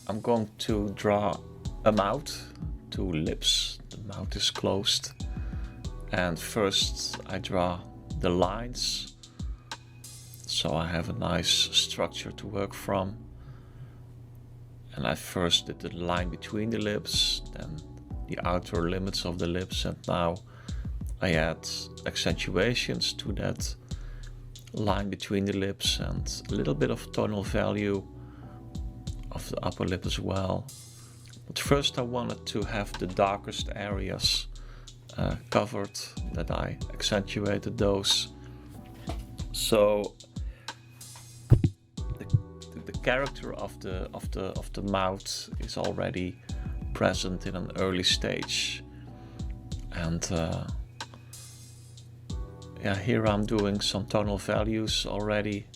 I'm going to draw a mouth, two lips. The mouth is closed. And first I draw the lines, so I have a nice structure to work from. And I first did the line between the lips, then the outer limits of the lips, and now I add accentuations to that line between the lips and a little bit of tonal value of the upper lip as well. But first I wanted to have the darkest areas covered, that I accentuated those. So the character of the mouth is already present in an early stage, and yeah, here I'm doing some tonal values already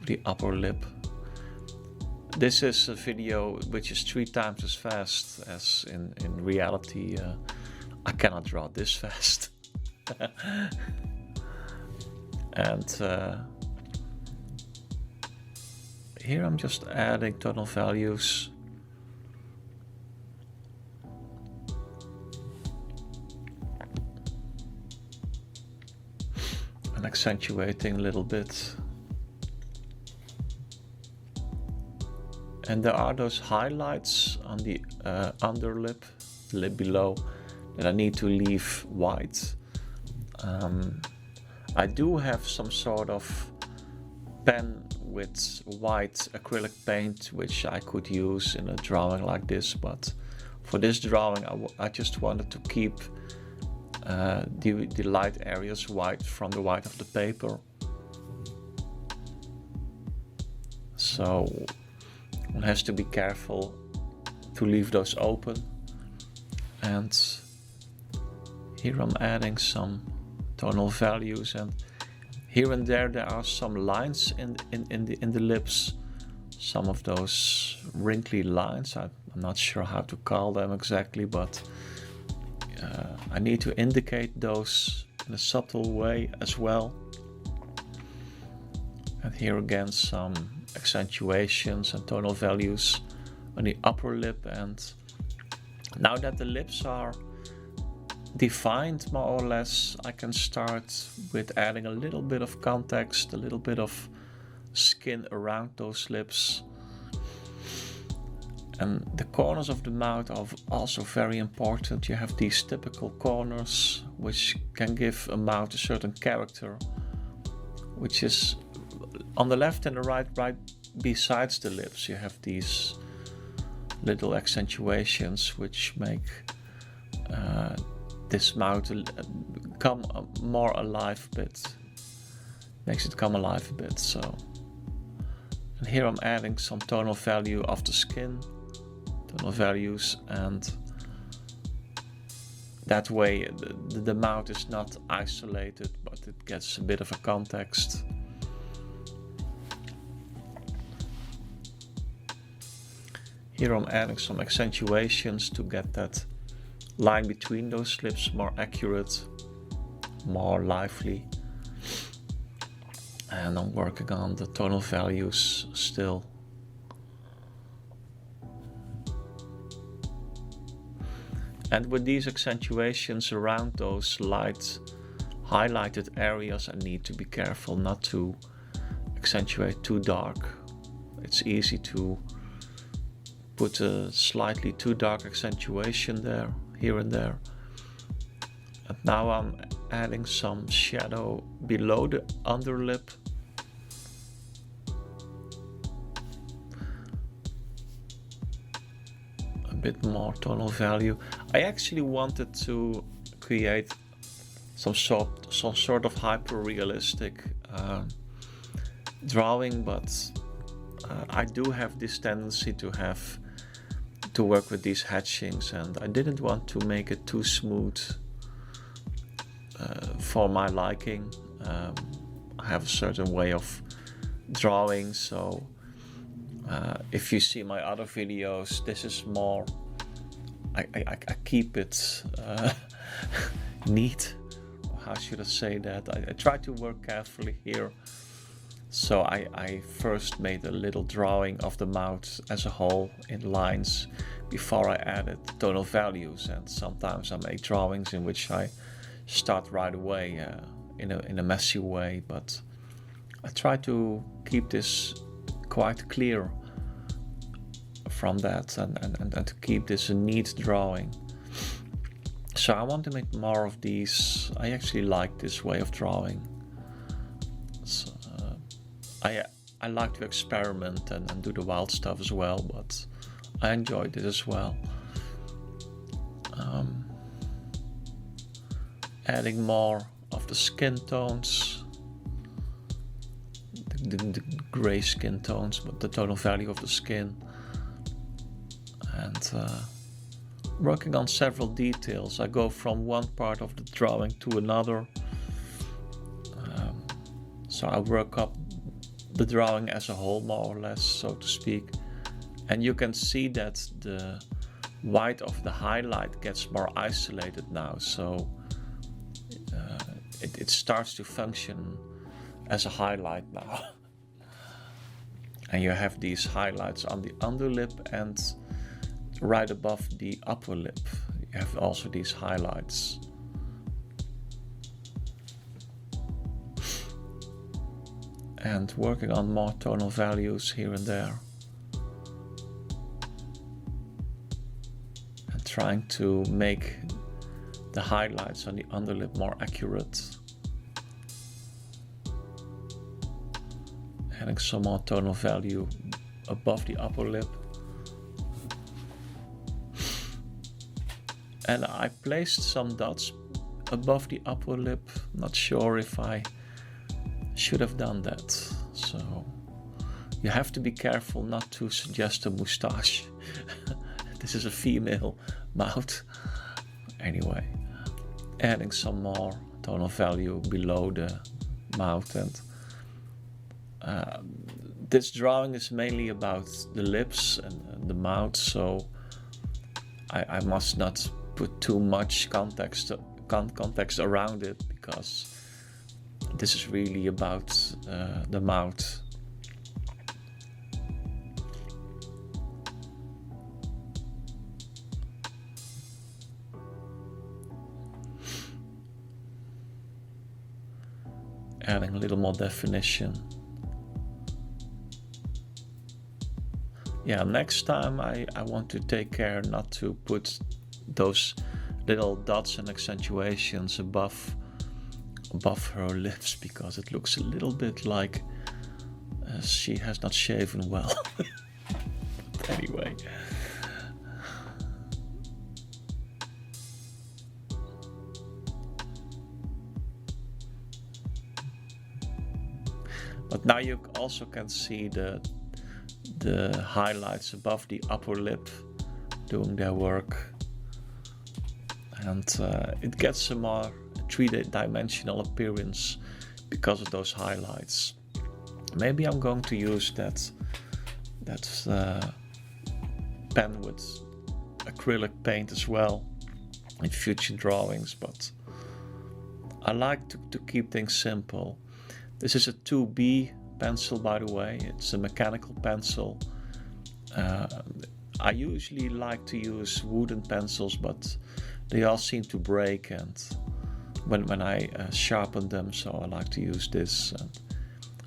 with the upper lip. This is a video which is 3 times as fast as in reality. I cannot draw this fast. And here I'm just adding tonal values. And accentuating a little bit. And there are those highlights on the underlip, the lip below, that I need to leave white. I do have some sort of pen with white acrylic paint which I could use in a drawing like this, but for this drawing I just wanted to keep the light areas white from the white of the paper. So one has to be careful to leave those open. And here I'm adding some tonal values, and here and there are some lines in the lips, some of those wrinkly lines. I'm not sure how to call them exactly, but I need to indicate those in a subtle way as well. And here again some accentuations and tonal values on the upper lip. And now that the lips are defined more or less, I can start with adding a little bit of context, a little bit of skin around those lips. And the corners of the mouth are also very important. You have these typical corners which can give a mouth a certain character, which is on the left and the right besides the lips. You have these little accentuations which make this mouth come more alive a bit, makes it come alive a bit. So, and here I'm adding some tonal value of the skin, tonal values, and that way the mouth is not isolated, but it gets a bit of a context. Here I'm adding some accentuations to get that line between those lips more accurate, more lively. And I'm working on the tonal values still. And with these accentuations around those light highlighted areas, I need to be careful not to accentuate too dark. It's easy to put a slightly too dark accentuation there, here and there. And now I'm adding some shadow below the underlip. A bit more tonal value. I actually wanted to create some sort of hyper-realistic drawing, but I do have this tendency to work with these hatchings, and I didn't want to make it too smooth for my liking. I have a certain way of drawing, so if you see my other videos, this is more, I keep it neat. How should I say that? I try to work carefully here. So I first made a little drawing of the mouth as a whole in lines before I added tonal values, and sometimes I make drawings in which I start right away in a messy way, but I try to keep this quite clear from that and to keep this a neat drawing. So I want to make more of these. I actually like this way of drawing. So, I like to experiment and do the wild stuff as well, but I enjoyed it as well. Adding more of the skin tones, the gray skin tones, but the tonal value of the skin, and working on several details. I go from one part of the drawing to another, so I work up the drawing as a whole, more or less, so to speak, and you can see that the white of the highlight gets more isolated now, so it starts to function as a highlight now. And you have these highlights on the underlip, and right above the upper lip you have also these highlights. And working on more tonal values here and there, and trying to make the highlights on the underlip more accurate. Adding some more tonal value above the upper lip. And I placed some dots above the upper lip. Not sure if I should have done that. So you have to be careful not to suggest a moustache. This is a female mouth. Anyway, adding some more tonal value below the mouth, and this drawing is mainly about the lips and the mouth, so I must not put too much context around it, because this is really about the mouth. Adding a little more definition. Yeah, next time I want to take care not to put those little dots and accentuations above her lips, because it looks a little bit like she has not shaven well. Anyway. But now you also can see the highlights above the upper lip doing their work, and it gets a more three-dimensional appearance because of those highlights. Maybe I'm going to use that pen with acrylic paint as well in future drawings, but I like to keep things simple. This is a 2B pencil, by the way. It's a mechanical pencil. I usually like to use wooden pencils, but they all seem to break, and when I sharpen them, so I like to use this. And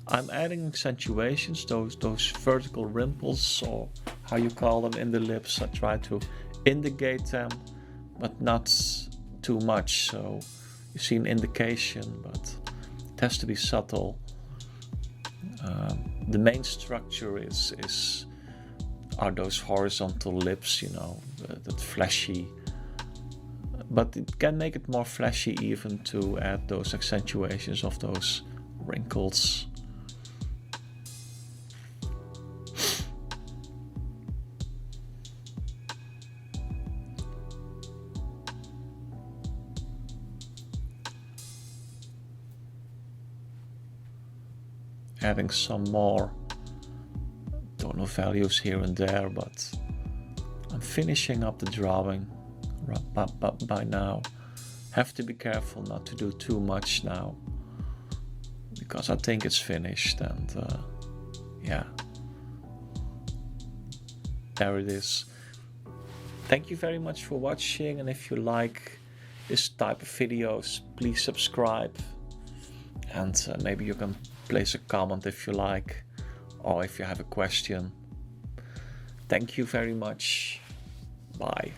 I'm adding accentuations, those vertical ripples, or how you call them, in the lips. I try to indicate them, but not too much, so you see an indication, but it has to be subtle. The main structure are those horizontal lips, you know, that flashy. But it can make it more flashy even to add those accentuations of those wrinkles. Adding some more tonal values here and there, but I'm finishing up the drawing by now. Have to be careful not to do too much now, because I think it's finished, and yeah, there it is. Thank you very much for watching, and if you like this type of videos, please subscribe, and maybe you can place a comment if you like, or if you have a question. Thank you very much. Bye.